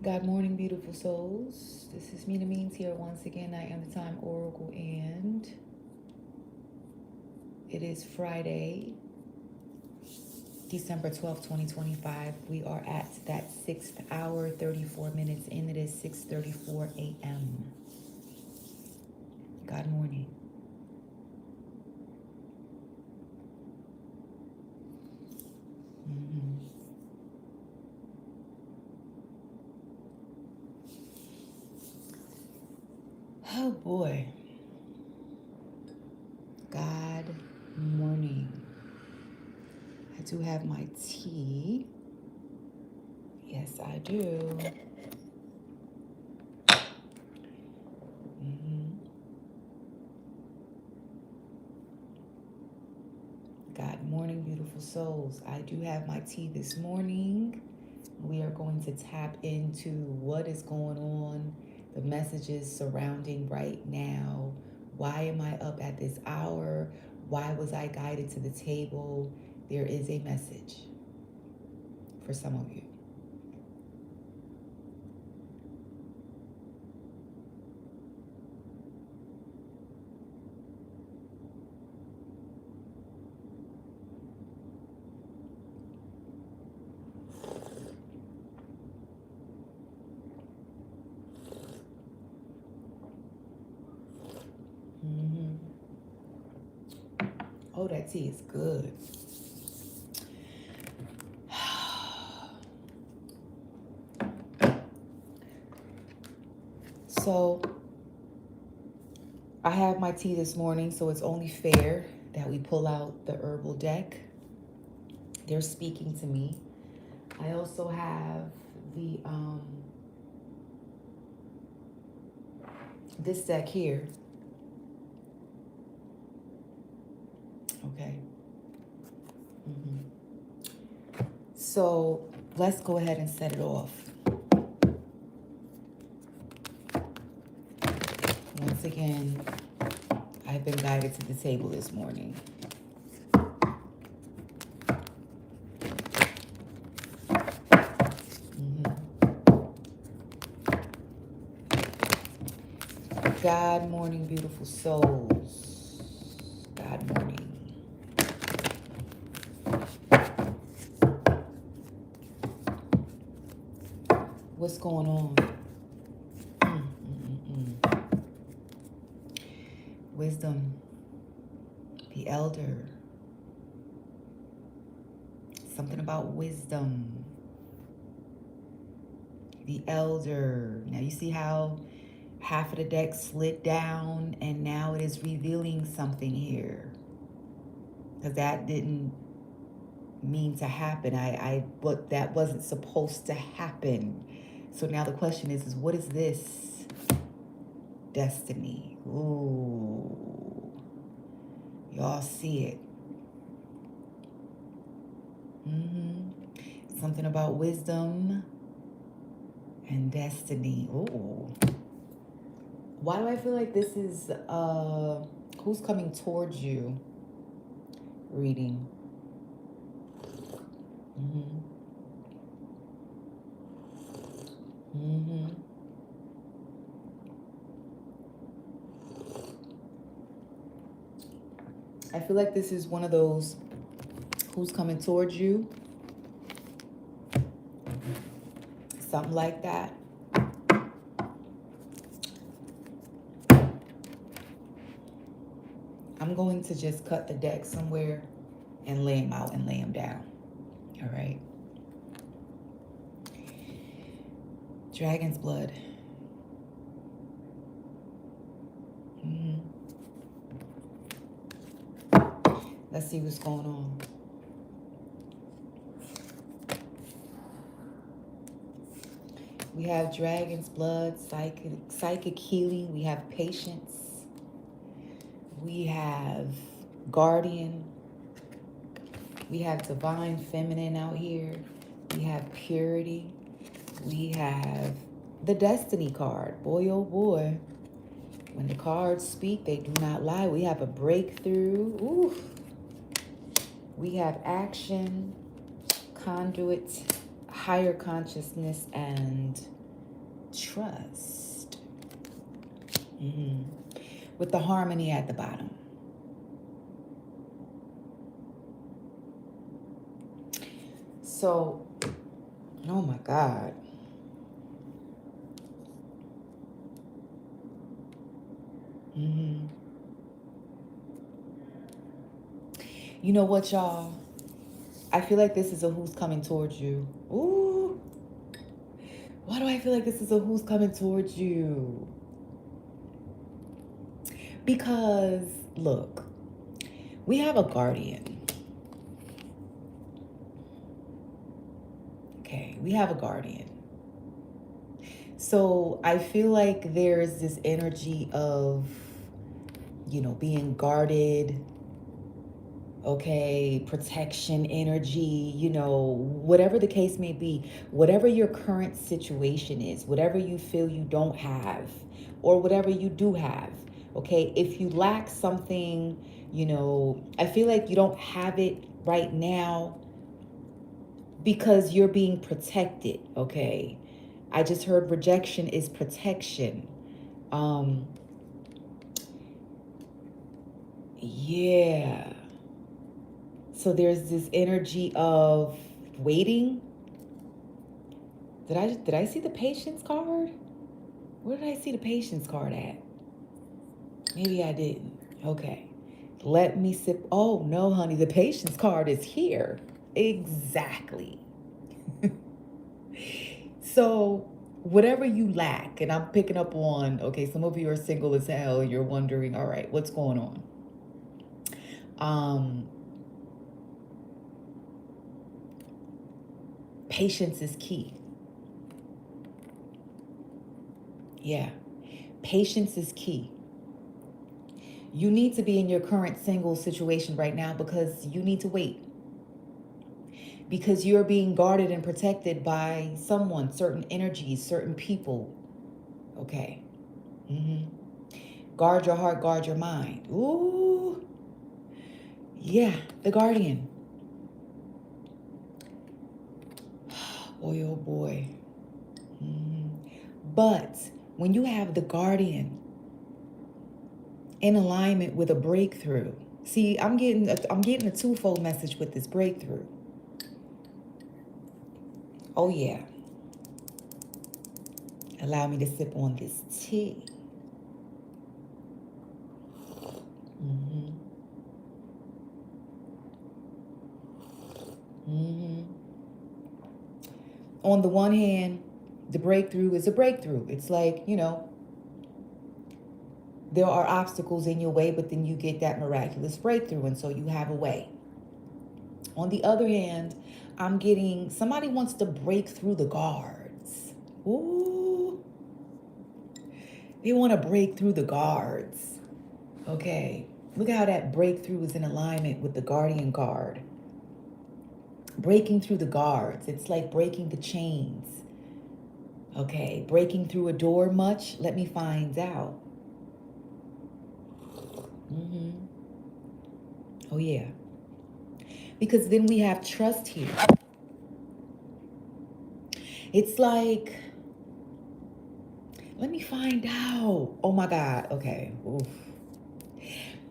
God morning, beautiful souls. This is Mina Means here once again. I am the Time Oracle, and it is Friday, December 12th, 2025. We are at that 6th hour, 34 minutes in. It is 6:34 a.m. God morning. Mm-hmm. Oh boy. God morning. I do have my tea. Yes, I do. Mm-hmm. God morning, beautiful souls. I do have my tea this morning. We are going to tap into what is going on, the messages surrounding right now. Why am I up at this hour? Why was I guided to the table? There is a message for some of you. Mm-hmm. Oh, that tea is good. So, I have my tea this morning, so it's only fair that we pull out the herbal deck. They're speaking to me. I also have the this deck here. Okay. Mm-hmm. So let's go ahead and set it off. Once again, I've been guided to the table this morning. Mm-hmm. God morning, beautiful souls. God morning. What's going on? Mm-mm-mm. Wisdom, the elder. Something about wisdom. The elder. Now you see how half of the deck slid down and now it is revealing something here. Because that didn't mean to happen. But that wasn't supposed to happen. So now the question is what is this? Destiny. Ooh. Y'all see it. Mm-hmm. Something about wisdom and destiny. Ooh. Why do I feel like this is who's coming towards you reading? Mm-hmm. Mm-hmm. I feel like this is one of those who's coming towards you. Something like that. I'm going to just cut the deck somewhere and lay them out and lay them down. All right. Dragon's blood. Mm-hmm. Let's see what's going on. We have dragon's blood, psychic healing. We have patience. We have guardian. We have divine feminine out here. We have purity. We have the destiny card. Boy, oh boy. When the cards speak, they do not lie. We have a breakthrough. Ooh. We have action, conduit, higher consciousness, and trust. With the harmony at the bottom. So, oh my God. You know what, y'all? I feel like this is a who's coming towards you. Ooh. Why do I feel like this is a who's coming towards you? Because, look, we have a guardian. Okay, we have a guardian. So I feel like there's this energy of, being guarded, okay, protection energy, whatever the case may be, whatever your current situation is, whatever you feel you don't have, or whatever you do have, okay, if you lack something, I feel like you don't have it right now because you're being protected, okay? I just heard rejection is protection. Yeah. So there's this energy of waiting. Did I see the patience card? Where did I see the patience card at? Maybe I didn't. Okay. Let me sip. Oh no, honey, the patience card is here. Exactly. So whatever you lack, and I'm picking up on, okay, some of you are single as hell. You're wondering, all right, what's going on? Patience is key. Yeah. Patience is key. You need to be in your current single situation right now because you need to wait. Because you're being guarded and protected by someone, certain energies, certain people. Okay. Guard your heart, guard your mind. Ooh. Yeah, the guardian. Boy, oh boy. But when you have the guardian in alignment with a breakthrough, see, I'm getting a twofold message with this breakthrough. Oh yeah. Allow me to sip on this tea. On the one hand, the breakthrough is a breakthrough. It's like, there are obstacles in your way, but then you get that miraculous breakthrough, and so you have a way. On the other hand, I'm getting somebody wants to break through the guards. Ooh. They want to break through the guards. Okay. Look how that breakthrough is in alignment with the guardian card. Breaking through the guards. It's like breaking the chains. Okay. Breaking through a door much? Let me find out. Oh, yeah. Because then we have trust here. It's like, let me find out. Oh my God. Okay. Oof.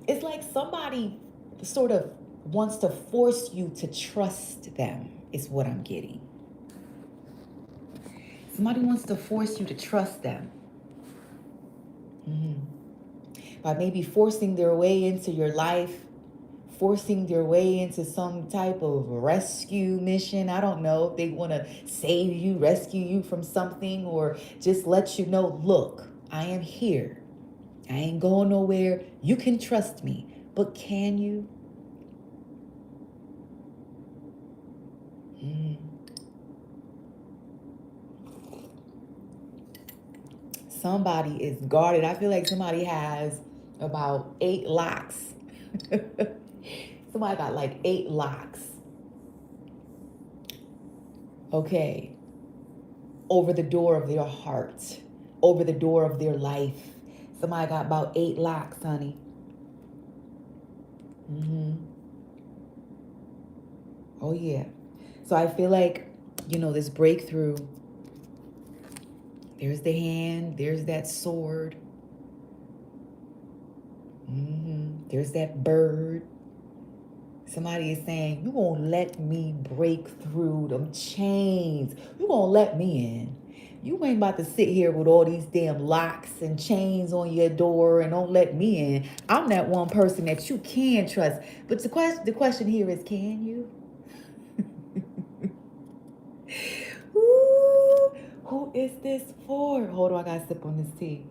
It's like somebody sort of wants to force you to trust them, is what I'm getting. Somebody wants to force you to trust them. By maybe forcing their way into your life, forcing their way into some type of rescue mission. I don't know if they want to save you, rescue you from something, or just let you know, look, I am here. I ain't going nowhere. You can trust me. But can you? Somebody is guarded. I feel like somebody has about 8 locks. Somebody got like 8 locks. Okay. Over the door of their heart, over the door of their life. Somebody got about 8 locks, honey. Oh, yeah. So I feel like, this breakthrough There's the hand. There's that sword. There's that bird. Somebody is saying, you won't let me break through them chains. You won't let me in. You ain't about to sit here with all these damn locks and chains on your door and don't let me in. I'm that one person that you can trust. But the question here is, can you? Ooh, who is this for? Hold on, I gotta sip on this tea.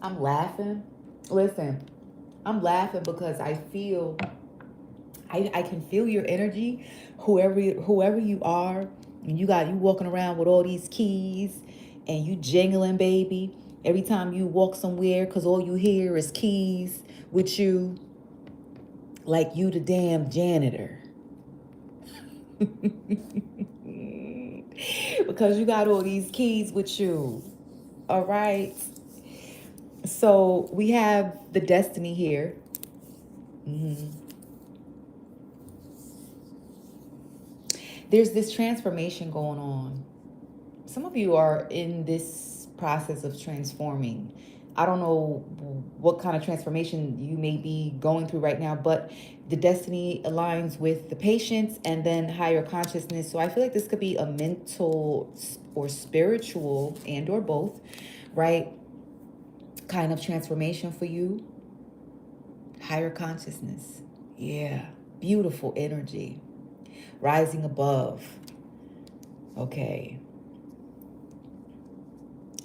I'm laughing. Listen, I'm laughing because I can feel your energy, whoever you are, and you walking around with all these keys and you jingling, baby, every time you walk somewhere, because all you hear is keys with you, like you the damn janitor. Because you got all these keys with you. All right. So we have the destiny here. There's this transformation going on. Some of you are in this process of transforming. I don't know what kind of transformation you may be going through right now, but the destiny aligns with the patience and then higher consciousness. So I feel like this could be a mental or spiritual and or both, right? Kind of transformation for you. Higher consciousness. Yeah. Beautiful energy. Rising above. Okay.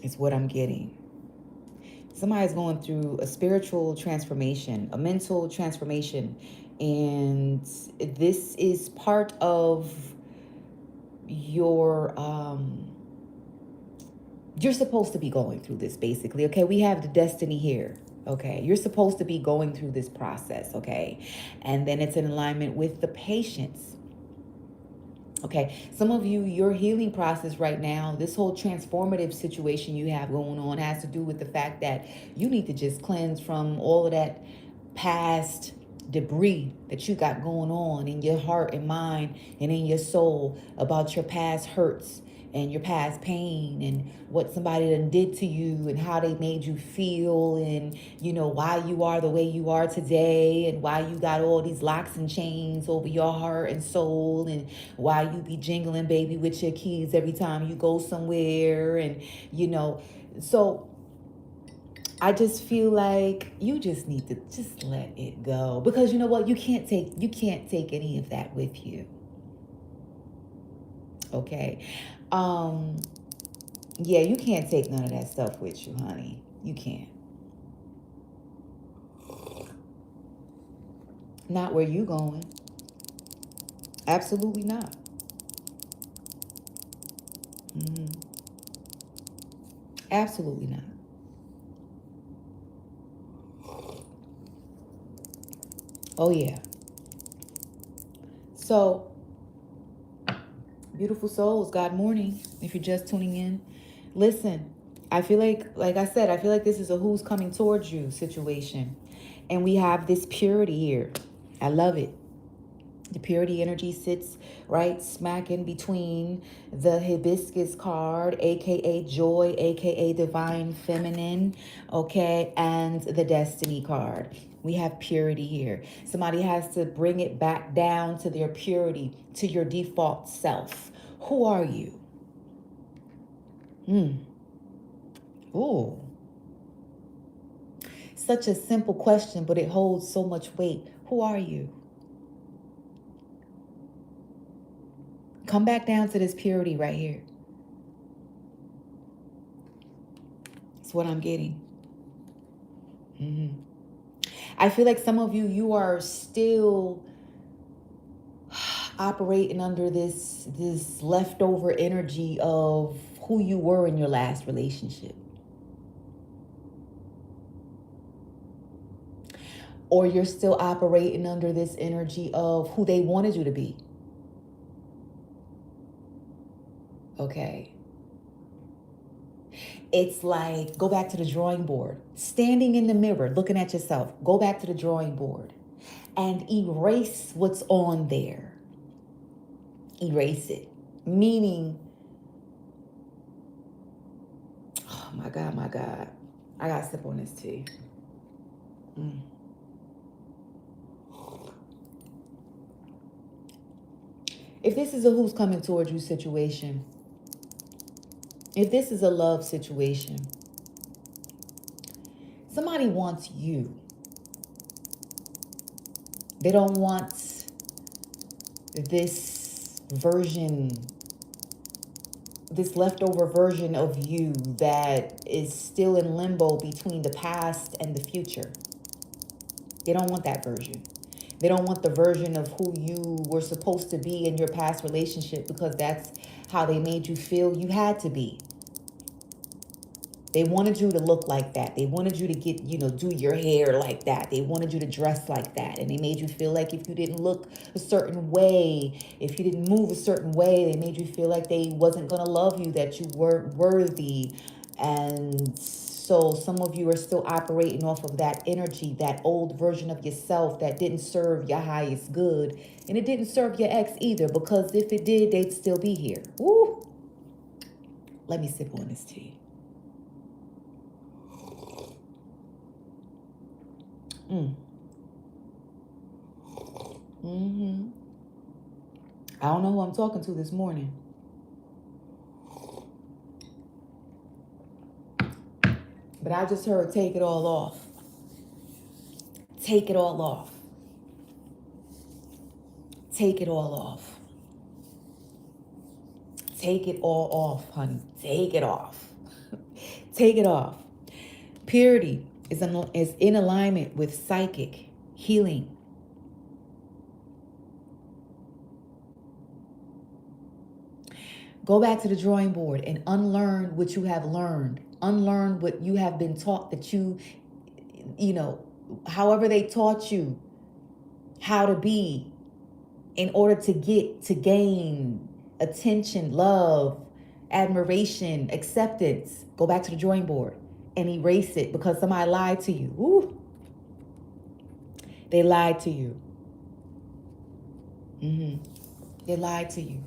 Is what I'm getting. Somebody's going through a spiritual transformation, a mental transformation, and this is part of your you're supposed to be going through this, basically. Okay, we have the destiny here. Okay, you're supposed to be going through this process. Okay, and then it's in alignment with the patience. Okay, some of you, your healing process right now, this whole transformative situation you have going on has to do with the fact that you need to just cleanse from all of that past debris that you got going on in your heart and mind and in your soul about your past hurts and your past pain and what somebody done did to you and how they made you feel and, you know, why you are the way you are today and why you got all these locks and chains over your heart and soul and why you be jingling, baby, with your keys every time you go somewhere and, you know, so I just feel like you just need to just let it go, because you know what, you can't take any of that with you. Okay. Yeah, you can't take none of that stuff with you, honey. You can't. Not where you going. Absolutely not. Absolutely not. Oh yeah. So, beautiful souls, God morning. If you're just tuning in, listen, I feel like I said, I feel like this is a who's coming towards you situation. And we have this purity here. I love it. The purity energy sits right smack in between the hibiscus card, aka joy, aka divine feminine, okay, and the destiny card. We have purity here. Somebody has to bring it back down to their purity, to your default self. Who are you? Ooh. Such a simple question, but it holds so much weight. Who are you? Come back down to this purity right here. That's what I'm getting. I feel like some of you, you are still operating under this leftover energy of who you were in your last relationship. Or you're still operating under this energy of who they wanted you to be. Okay. It's like, go back to the drawing board. Standing in the mirror, looking at yourself. Go back to the drawing board and erase what's on there. Erase it. Meaning, oh my God, my God. I got to sip on this tea. If this is a who's coming towards you situation, if this is a love situation, somebody wants you. They don't want this version, this leftover version of you that is still in limbo between the past and the future. They don't want that version. They don't want the version of who you were supposed to be in your past relationship because that's how they made you feel you had to be. They wanted you to look like that. They wanted you to get, do your hair like that. They wanted you to dress like that. And they made you feel like if you didn't look a certain way, if you didn't move a certain way, they made you feel like they wasn't going to love you, that you weren't worthy. And so some of you are still operating off of that energy, that old version of yourself that didn't serve your highest good. And it didn't serve your ex either, because if it did, they'd still be here. Woo! Let me sip on this tea. I don't know who I'm talking to this morning. But I just heard take it all off. Take it all off. Take it all off. Take it all off, honey. Take it off. Take it off. Purity is in alignment with psychic healing. Go back to the drawing board and unlearn what you have learned. Unlearn what you have been taught that however they taught you how to be in order to gain attention, love, admiration, acceptance. Go back to the drawing board and erase it because somebody lied to you. Ooh. They lied to you. They lied to you.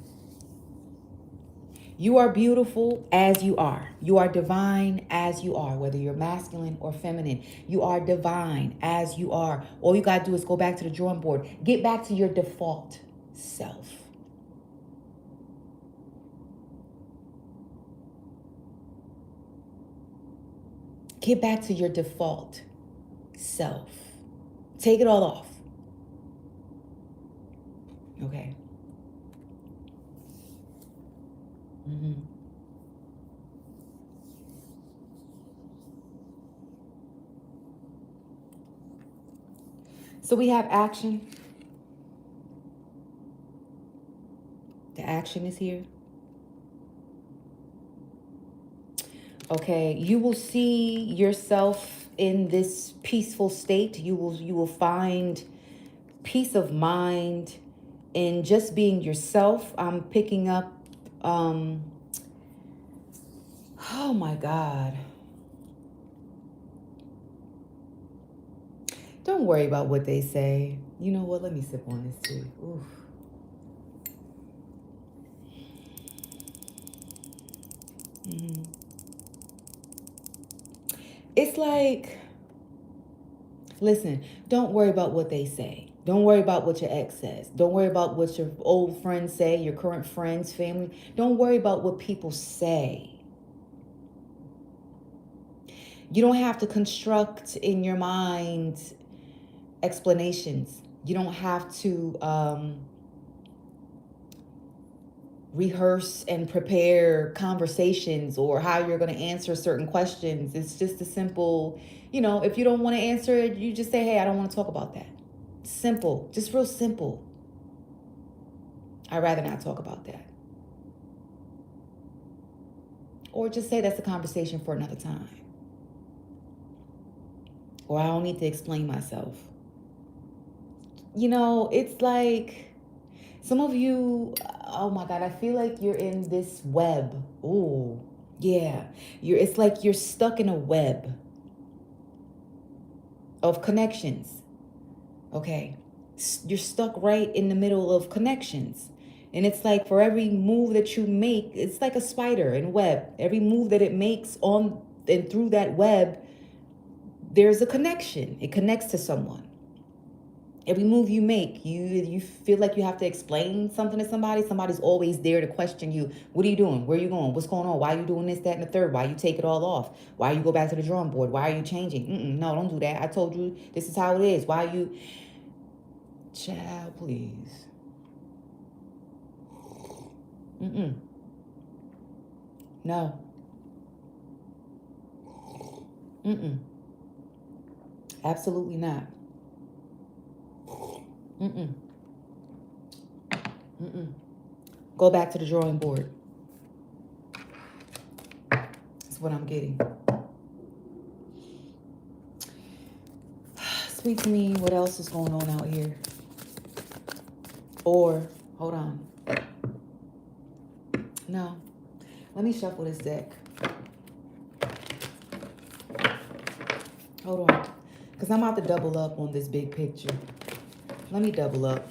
You are beautiful as you are. You are divine as you are, whether you're masculine or feminine. You are divine as you are. All you got to do is go back to the drawing board. Get back to your default self. Get back to your default self. Take it all off. Okay. So we have action. The action is here. Okay, you will see yourself in this peaceful state. You will find peace of mind in just being yourself. I'm picking up oh my God. Don't worry about what they say. You know what? Let me sip on this too. Oof. It's like, listen, don't worry about what they say. Don't worry about what your ex says. Don't worry about what your old friends say, your current friends, family. Don't worry about what people say. You don't have to construct in your mind explanations. You don't have to rehearse and prepare conversations or how you're going to answer certain questions. It's just a simple, if you don't want to answer it, you just say, hey, I don't want to talk about that. Simple, just real simple. I'd rather not talk about that. Or just say that's a conversation for another time. Or I don't need to explain myself. It's like some of you, oh my God, I feel like you're in this web. Oh, yeah. It's like you're stuck in a web of connections. Okay. You're stuck right in the middle of connections. And it's like for every move that you make, it's like a spider in web. Every move that it makes on and through that web, there's a connection. It connects to someone. Every move you make, you feel like you have to explain something to somebody. Somebody's always there to question you. What are you doing? Where are you going? What's going on? Why are you doing this, that, and the third? Why you take it all off? Why you go back to the drawing board? Why are you changing? No, don't do that. I told you this is how it is. Why you... Child, please. No. Absolutely not. Go back to the drawing board. That's what I'm getting. Speak to me. What else is going on out here? Or, hold on. No. Let me shuffle this deck. Hold on. Because I'm about to double up on this big picture. Let me double up.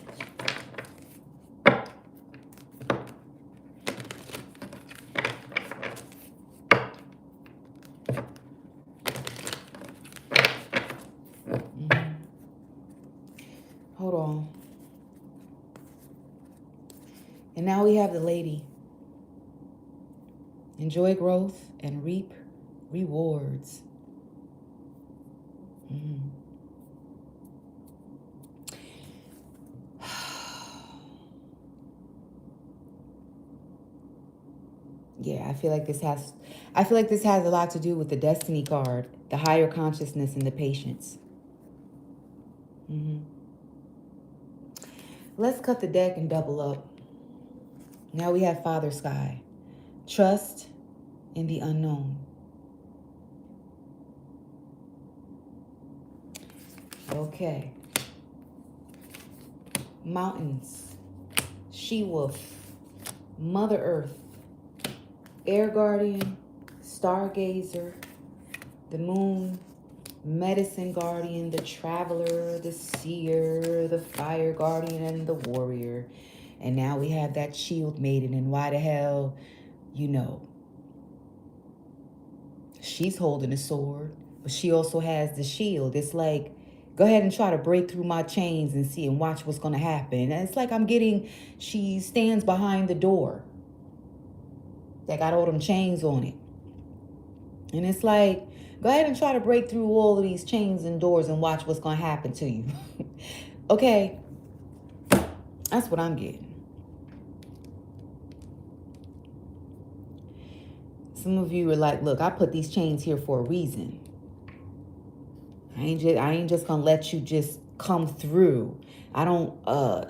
Hold on. And now we have the lady. Enjoy growth and reap rewards. Yeah, I feel like this has a lot to do with the destiny card, the higher consciousness and the patience. Let's cut the deck and double up. Now we have Father Sky. Trust in the unknown. Okay. Mountains. She-wolf. Mother Earth. Air Guardian. Stargazer. The Moon. Medicine Guardian. The Traveler. The Seer. The Fire Guardian. And the Warrior. And now we have that Shield Maiden. And why the hell, you know, she's holding a sword, but she also has the shield. It's like, go ahead and try to break through my chains and see and watch what's going to happen. And it's like I'm getting, she stands behind the door that got all them chains on it. And it's like, go ahead and try to break through all of these chains and doors and watch what's going to happen to you. Okay. That's what I'm getting. Some of you are like, look, I put these chains here for a reason. I ain't just gonna let you just come through. I don't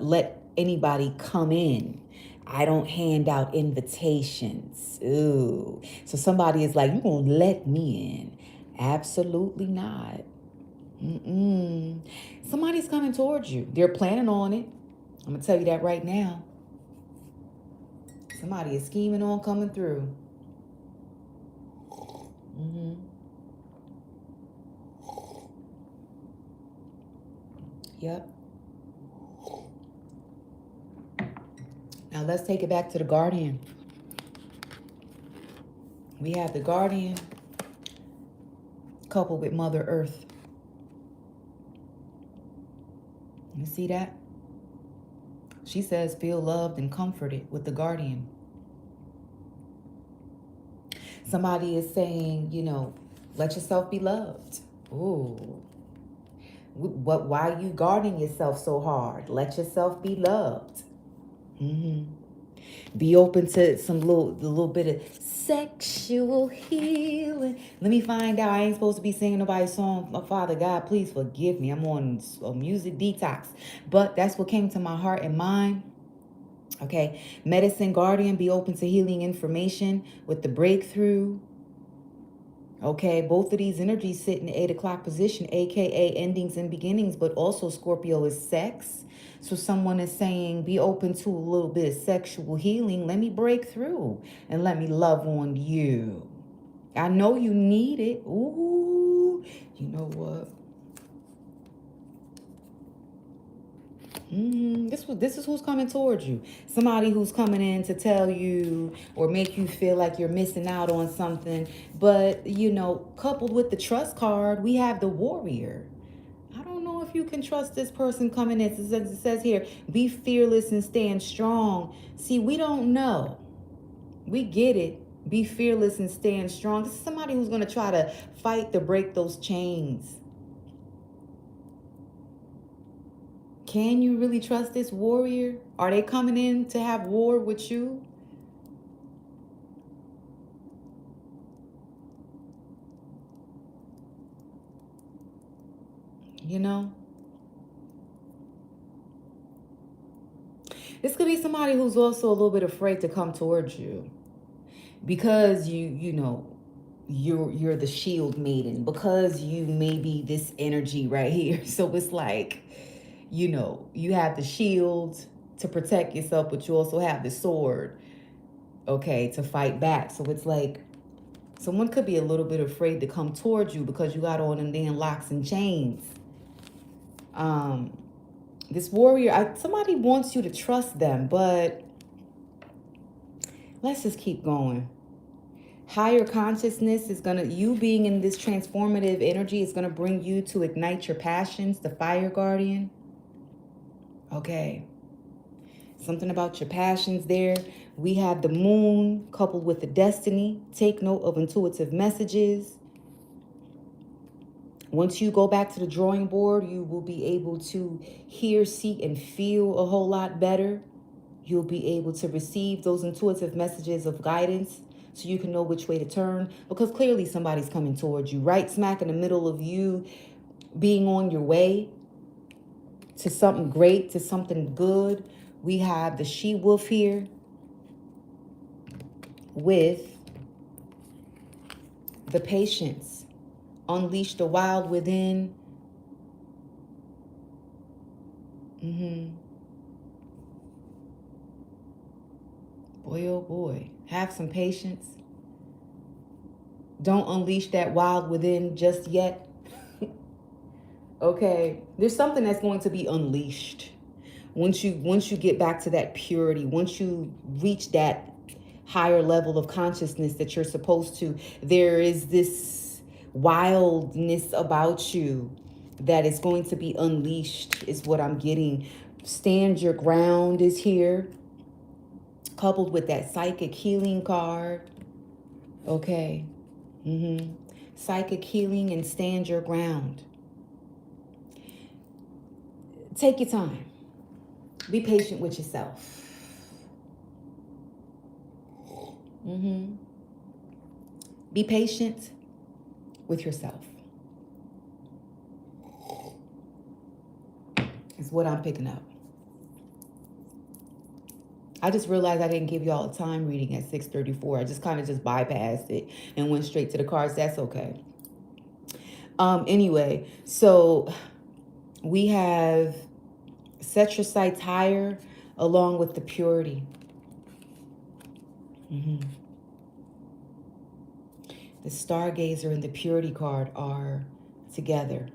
let anybody come in. I don't hand out invitations. Ooh. So somebody is like, you gonna let me in? Absolutely not. Somebody's coming towards you. They're planning on it. I'm gonna tell you that right now. Somebody is scheming on coming through. Yep. Now let's take it back to the Guardian. We have the Guardian coupled with Mother Earth. You see that? She says, feel loved and comforted with the Guardian. Somebody is saying, you know, let yourself be loved. Ooh. Why are you guarding yourself so hard? Let yourself be loved. Be open to some little bit of sexual healing. Let me find out. I ain't supposed to be singing nobody's song. Oh, Father God, please forgive me. I'm on a music detox. But that's what came to my heart and mind. Okay. Medicine Guardian, be open to healing information with the breakthrough. Okay, both of these energies sit in the 8 o'clock position, aka endings and beginnings, but also Scorpio is sex. So someone is saying, be open to a little bit of sexual healing. Let me break through and let me love on you. I know you need it. Ooh, you know what? This is who's coming towards you. Somebody who's coming in to tell you or make you feel like you're missing out on something. But, coupled with the trust card, we have the warrior. I don't know if you can trust this person coming in. It says here, be fearless and stand strong. See, we don't know. We get it. Be fearless and stand strong. This is somebody who's going to try to fight to break those chains. Can you really trust this warrior? Are they coming in to have war with you? This could be somebody who's also a little bit afraid to come towards you because you're the shield maiden, because you may be this energy right here. So it's like, you have the shield to protect yourself, but you also have the sword, okay, to fight back. So it's like someone could be a little bit afraid to come towards you because you got on them damn locks and chains. This warrior, somebody wants you to trust them, but let's just keep going. Higher consciousness is you being in this transformative energy is gonna bring you to ignite your passions, the fire guardian. Okay. Something about your passions there. We have the moon coupled with the destiny. Take note of intuitive messages. Once you go back to the drawing board, you will be able to hear, see, and feel a whole lot better. You'll be able to receive those intuitive messages of guidance so you can know which way to turn, because clearly somebody's coming towards you, right smack in the middle of you being on your way to something great, to something good. We have the she-wolf here with the patience. Unleash the wild within. Boy, oh boy. Have some patience. Don't unleash that wild within just yet. Okay. There's something that's going to be unleashed. Once you get back to that purity, once you reach that higher level of consciousness that you're supposed to, there is this wildness about you that is going to be unleashed, is what I'm getting. Stand your ground is here, coupled with that psychic healing card. Okay. Psychic healing and stand your ground. Take your time. Be patient with yourself. Be patient with yourself. Is what I'm picking up. I just realized I didn't give y'all a time reading at 6:34. I just kind of bypassed it and went straight to the cards. That's okay. Anyway, so we have set your sights higher along with the purity. The stargazer and the purity card are together.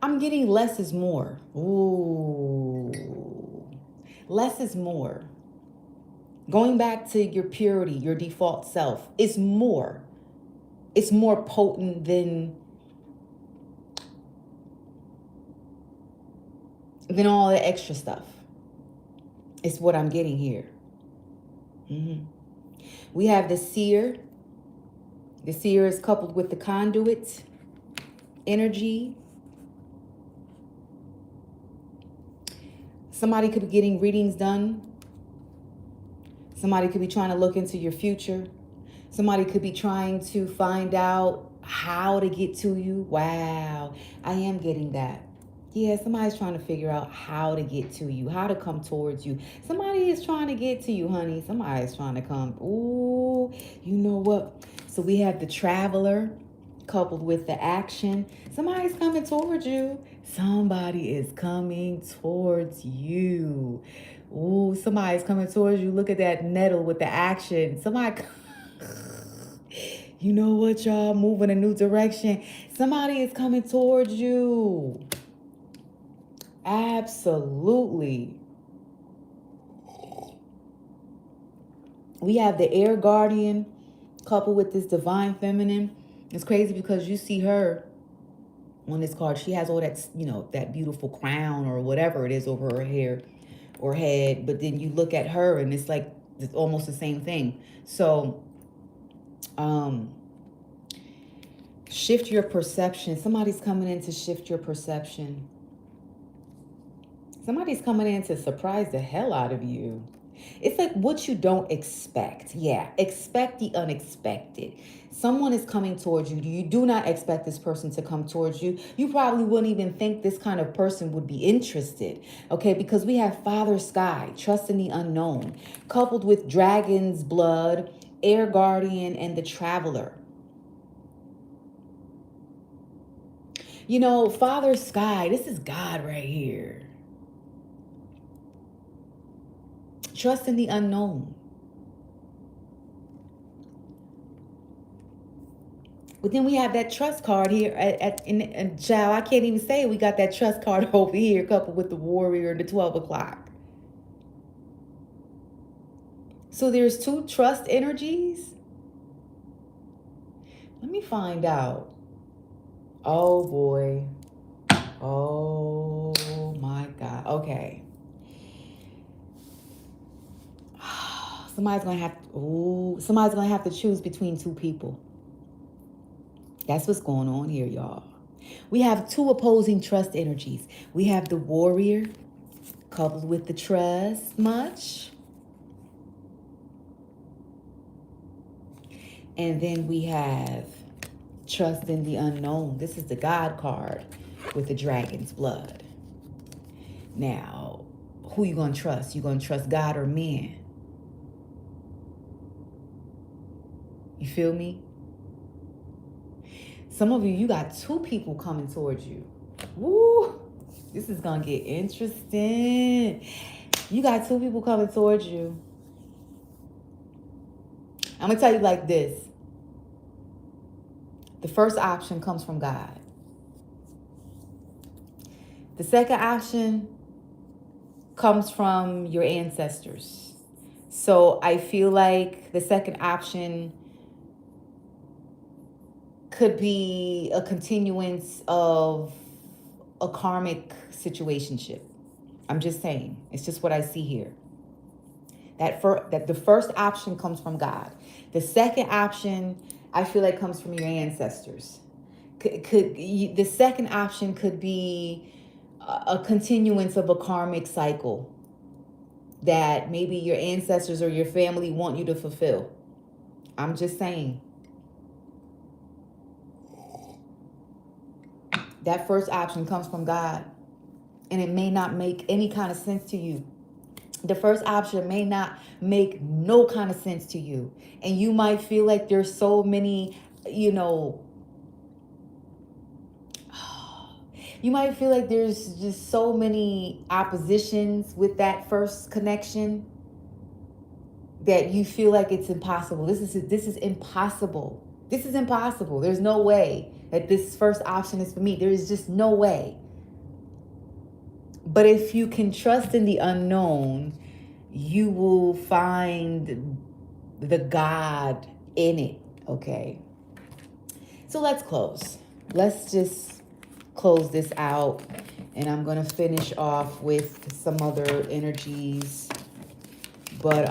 I'm getting less is more. Ooh. Less is more. Going back to your purity, your default self, it's more. It's more potent than all the extra stuff. It's what I'm getting here. We have the seer. The seer is coupled with the conduit energy. Somebody could be getting readings done. Somebody could be trying to look into your future. Somebody could be trying to find out how to get to you. Wow, I am getting that. Yeah, somebody's trying to figure out how to get to you, how to come towards you. Somebody is trying to get to you, honey. Somebody's trying to come. Ooh, you know what? So we have the traveler coupled with the action. Somebody's coming towards you. Somebody is coming towards you. Ooh, somebody's coming towards you. Look at that nettle with the action. Somebody You know what, y'all? Move in a new direction. Somebody is coming towards you. Absolutely. We have the air guardian coupled with this divine feminine. It's crazy because you see her on this card. She has all that, you know, that beautiful crown or whatever it is over her hair or head. But then you look at her and it's like, it's almost the same thing. So, shift your perception. Somebody's coming in to shift your perception. Somebody's coming in to surprise the hell out of you. It's like what you don't expect. Yeah, expect the unexpected. Someone is coming towards you. You do not expect this person to come towards you. You probably wouldn't even think this kind of person would be interested. Okay, because we have Father Sky, trust in the unknown, coupled with Dragon's Blood, Air Guardian, and the Traveler. You know, Father Sky, this is God right here. Trust in the unknown. But then we have that trust card here and child, I can't even say it. We got that trust card over here coupled with the warrior and the 12 o'clock. So there's two trust energies. Let me find out. Oh boy. Oh my God. Okay. Somebody's gonna have to choose between two people. That's what's going on here, y'all. We have two opposing trust energies. We have the warrior coupled with the trust much. And then we have trust in the unknown. This is the God card with the dragon's blood. Now, who you gonna trust? You gonna trust God or man? You feel me? Some of you got two people coming towards you. Woo! This is gonna get interesting. You got two people coming towards you. I'm gonna tell you like this. The first option comes from God. The second option comes from your ancestors. So I feel like the second option could be a continuance of a karmic situationship. I'm just saying. It's just what I see here. That the first option comes from God. The second option, I feel like, comes from your ancestors. The second option could be a continuance of a karmic cycle that maybe your ancestors or your family want you to fulfill. I'm just saying. That first option comes from God, and it may not make any kind of sense to you. The first option may not make no kind of sense to you. And you might feel like there's so many, you might feel like there's just so many oppositions with that first connection that you feel like it's impossible. This is impossible. This is impossible. There's no way that this first option is for me. There is just no way. But if you can trust in the unknown, you will find the God in it, okay? So let's close. Let's just close this out. And I'm going to finish off with some other energies. But,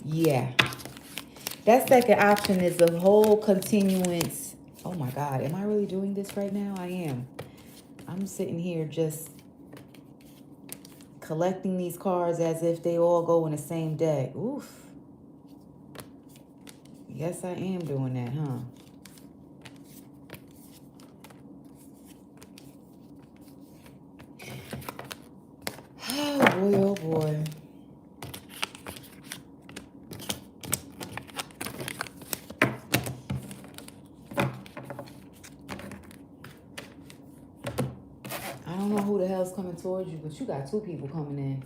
yeah. That second option is the whole continuance. Oh my God, am I really doing this right now? I am. I'm sitting here just collecting these cards as if they all go in the same deck. Oof. Yes, I am doing that, huh? Oh boy, oh boy. I don't know who the hell's coming towards you, but you got two people coming in.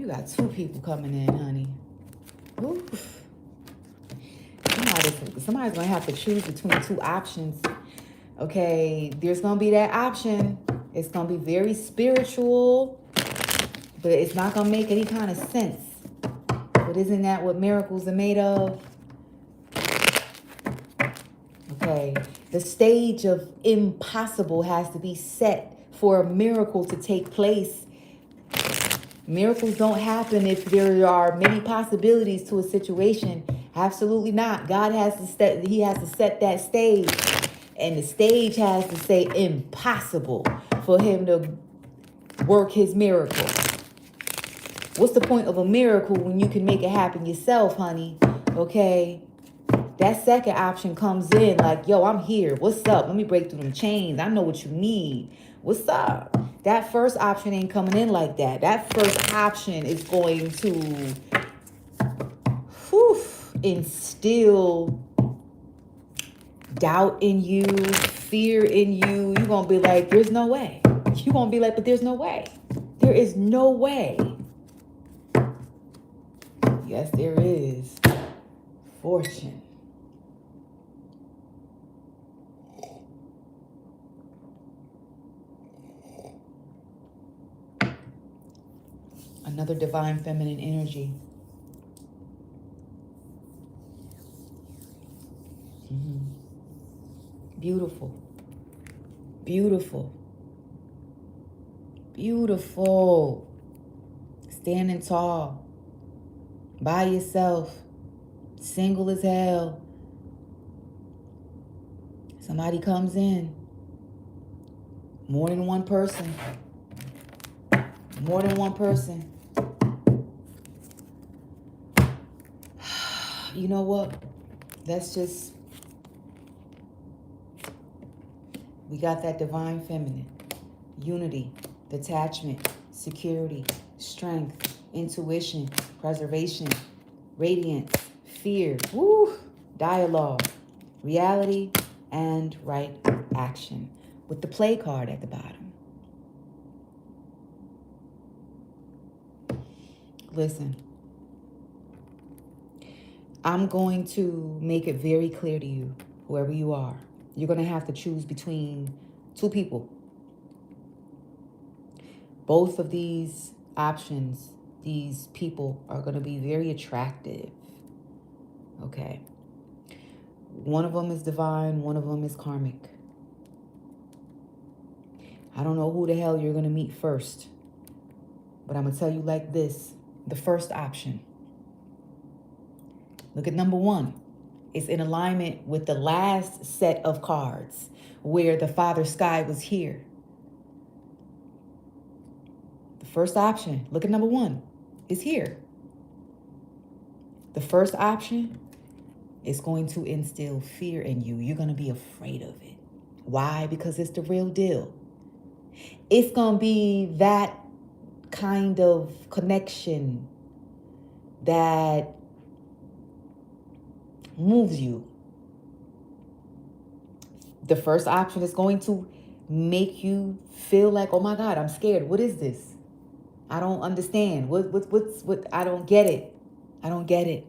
You got two people coming in, honey. Oof. Somebody's going to have to choose between two options. Okay, there's going to be that option. It's going to be very spiritual, but it's not going to make any kind of sense. But isn't that what miracles are made of? Okay, the stage of impossible has to be set for a miracle to take place. Miracles don't happen if there are many possibilities to a situation. Absolutely not. God has to set that stage. And the stage has to say impossible for him to work his miracle. What's the point of a miracle when you can make it happen yourself, honey? Okay. That second option comes in like, yo, I'm here. What's up? Let me break through them chains. I know what you need. What's up? That first option ain't coming in like that. That first option is going to instill doubt in you, fear in you. You're going to be like, there's no way. You're going to be like, but there's no way. There is no way. Yes, there is. Fortune. Another divine feminine energy. Beautiful. Beautiful. Beautiful. Standing tall. By yourself. Single as hell. Somebody comes in. More than one person. More than one person. You know what? We got that divine feminine. Unity, detachment, security, strength, intuition, preservation, radiance, fear, dialogue, reality, and right action. With the play card at the bottom. Listen. I'm going to make it very clear to you, whoever you are. You're going to have to choose between two people. Both of these options, these people are going to be very attractive. Okay. One of them is divine, one of them is karmic. I don't know who the hell you're going to meet first, but I'm going to tell you like this. The first option. Look at number one. It's in alignment with the last set of cards where the Father Sky was here. The first option, look at number one, is here. The first option is going to instill fear in you. You're going to be afraid of it. Why? Because it's the real deal. It's going to be that kind of connection that moves you. The first option is going to make you feel like, oh my God, I'm scared. What is this? I don't understand. What? I don't get it. I don't get it.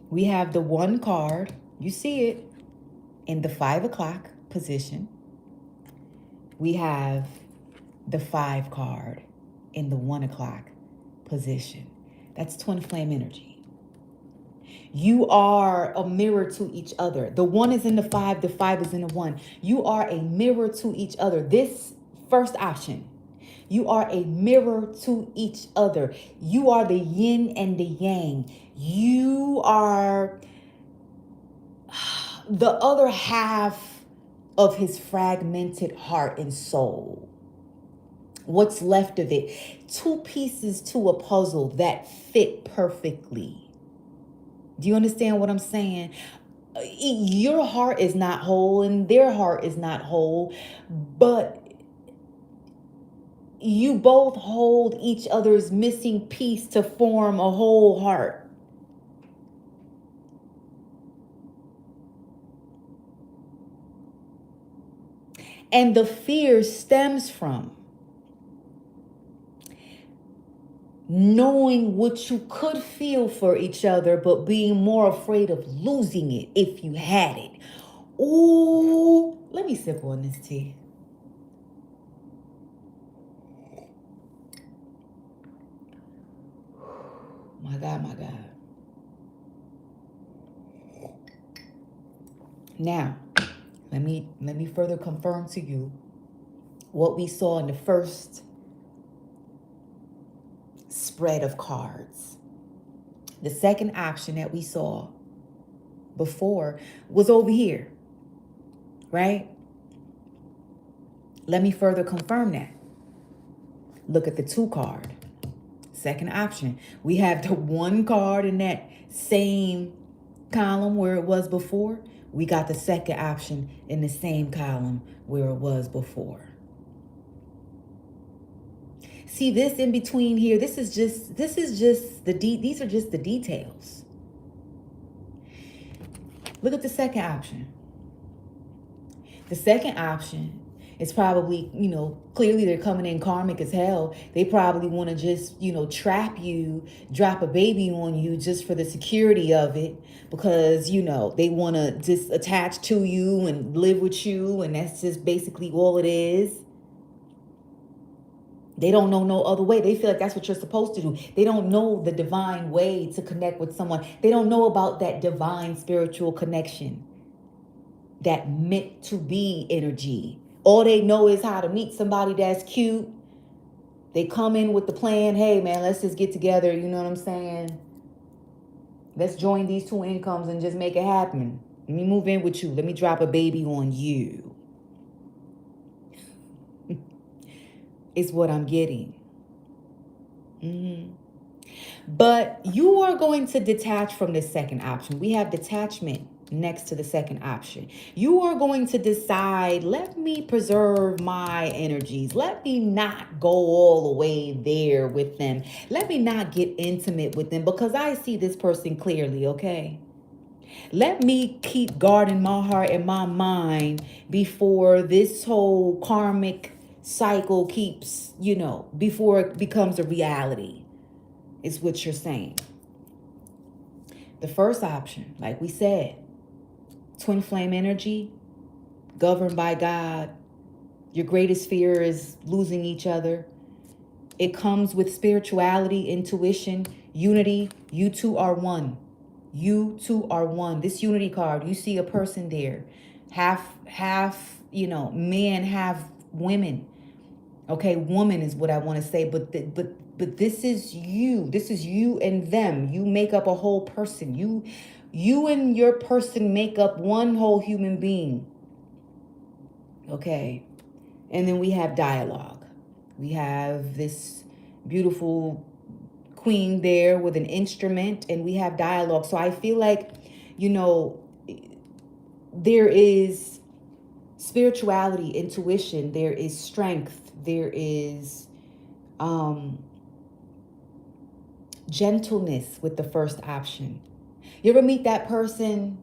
We have the one card. You see it in the 5 o'clock position. We have the 5 card in the 1 o'clock position. That's twin flame energy. You are a mirror to each other. The 1 is in the 5, the 5 is in the 1. You are a mirror to each other. This first option, you are a mirror to each other. You are the yin and the yang. You are the other half of his fragmented heart and soul. What's left of it? 2 pieces to a puzzle that fit perfectly. Do you understand what I'm saying? Your heart is not whole and their heart is not whole, but you both hold each other's missing piece to form a whole heart. And the fear stems from knowing what you could feel for each other, but being more afraid of losing it if you had it. Ooh, let me sip on this tea. My God, my God. Now, let me further confirm to you what we saw in the first spread of cards. The second option that we saw before was over here, right? Let me further confirm that. Look at the 2 card. Second option. We have the 1 card in that same column where it was before. We got the second option in the same column where it was before. See this in between here, these are just the details. Look at the second option. The second option is probably, clearly they're coming in karmic as hell. They probably want to just, trap you, drop a baby on you just for the security of it, because, they want to just attach to you and live with you. And that's just basically all it is. They don't know no other way. They feel like that's what you're supposed to do. They don't know the divine way to connect with someone. They don't know about that divine spiritual connection, that meant to be energy. All they know is how to meet somebody that's cute. They come in with the plan, hey man, let's just get together, you know what I'm saying? Let's join these 2 incomes and just make it happen. Let me move in with you. Let me drop a baby on you. Is what I'm getting. But you are going to detach from this second option. We have detachment next to the second option. You are going to decide, let me preserve my energies. Let me not go all the way there with them. Let me not get intimate with them because I see this person clearly, okay? Let me keep guarding my heart and my mind before this whole karmic cycle keeps, before it becomes a reality, is what you're saying. The first option, like we said, twin flame energy, governed by God. Your greatest fear is losing each other. It comes with spirituality, intuition, unity. You two are one. You two are one. This unity card, you see a person there. Half, men have women. Okay, woman is what I want to say, but this is you. This is you and them. You make up a whole person. You and your person make up one whole human being. Okay. And then we have dialogue. We have this beautiful queen there with an instrument, and we have dialogue. So I feel like, there is spirituality, intuition, there is strength, there is gentleness with the first option. You ever meet that person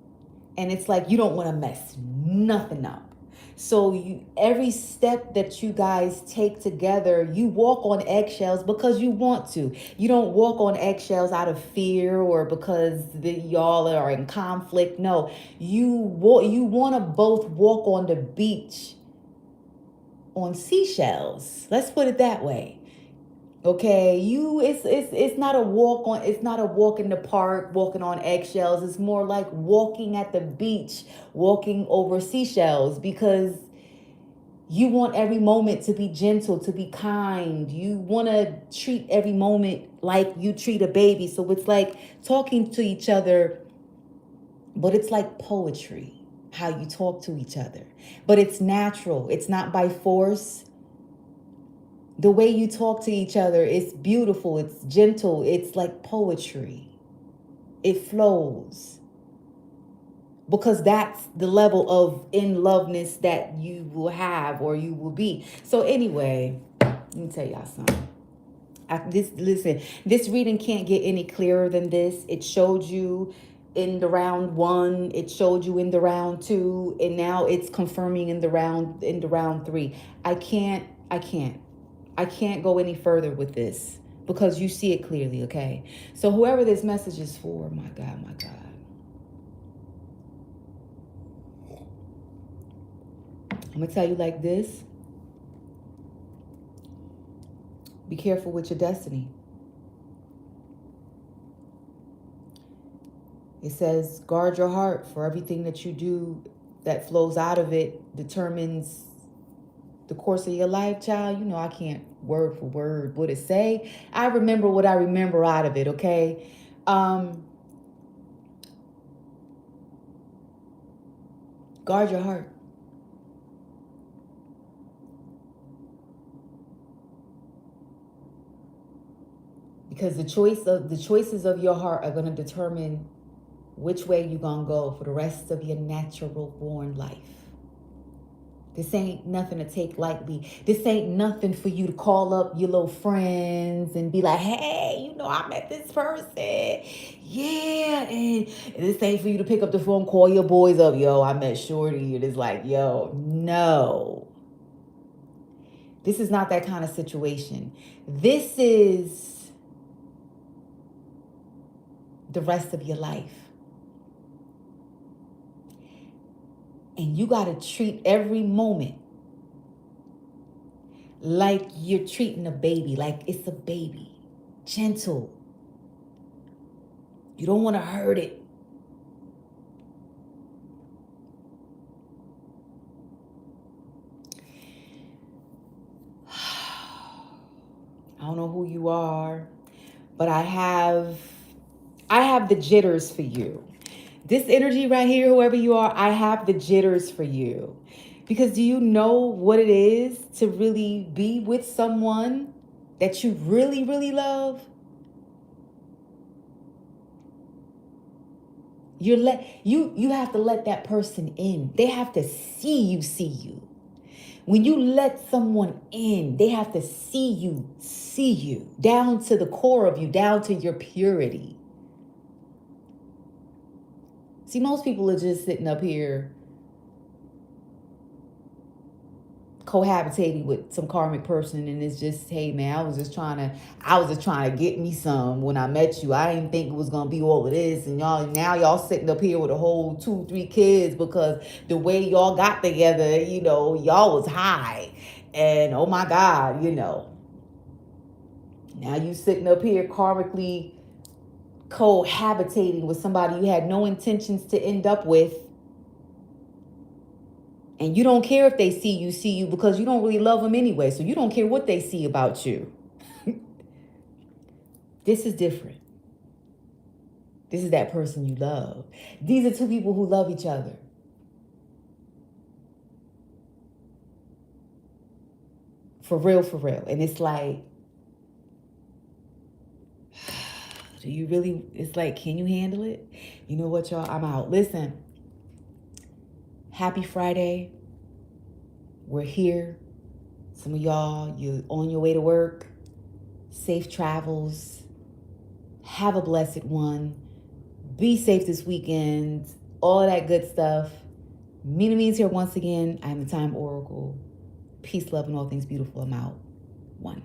and it's like you don't want to mess nothing up? So every step that you guys take together, you walk on eggshells because you want to. You don't walk on eggshells out of fear or because y'all are in conflict. No, you want to both walk on the beach on seashells. Let's put it that way. Okay, it's not a walk in the park, walking on eggshells. It's more like walking at the beach, walking over seashells, because you want every moment to be gentle, to be kind. You want to treat every moment like you treat a baby. So it's like talking to each other, but it's like poetry, how you talk to each other. But it's natural. It's not by force. The way you talk to each other is beautiful. It's gentle. It's like poetry. It flows. Because that's the level of in-loveness that you will have or you will be. So anyway, let me tell y'all something. This reading can't get any clearer than this. It showed you in the round 1. It showed you in the round 2. And now it's confirming in the round 3. I can't go any further with this. because you see it clearly, okay? So whoever this message is for, my God, my God. I'm going to tell you like this. Be careful with your destiny. It says, guard your heart, for everything that you do that flows out of it determines the course of your life, child. You know, I can't word for word what it say. I remember what I remember out of it, okay? Guard your heart. Because the choices of your heart are going to determine which way you're going to go for the rest of your natural born life. This ain't nothing to take lightly. This ain't nothing for you to call up your little friends and be like, hey, you know, I met this person. Yeah. And this ain't for you to pick up the phone, call your boys up. Yo, I met Shorty. And it's like, yo, no. This is not that kind of situation. This is the rest of your life. And you got to treat every moment like you're treating a baby, like it's a baby. Gentle. You don't want to hurt it. I don't know who you are, but I have the jitters for you. This energy right here, whoever you are, I have the jitters for you. Because do you know what it is to really be with someone that you really, really love? You have to let that person in. They have to see you. When you let someone in, they have to see you, down to the core of you, down to your purity. See, most people are just sitting up here cohabitating with some karmic person, and it's just, hey man, I was just trying to get me some when I met you. I didn't think it was gonna be all of this, and y'all sitting up here with a whole 2-3 kids because the way y'all got together, you know, y'all was high, and oh my God, you know, now you sitting up here karmically cohabitating with somebody you had no intentions to end up with. And you don't care if they see you because you don't really love them anyway. So you don't care what they see about you. This is different. This is that person you love. These are two people who love each other. For real, for real. And it's like, do you really, it's like, can you handle it? You know what, y'all? I'm out. Listen, happy Friday. We're here. Some of y'all, you're on your way to work. Safe travels. Have a blessed one. Be safe this weekend. All that good stuff. Mina Means here once again. I'm the Time Oracle. Peace, love, and all things beautiful. I'm out. 1.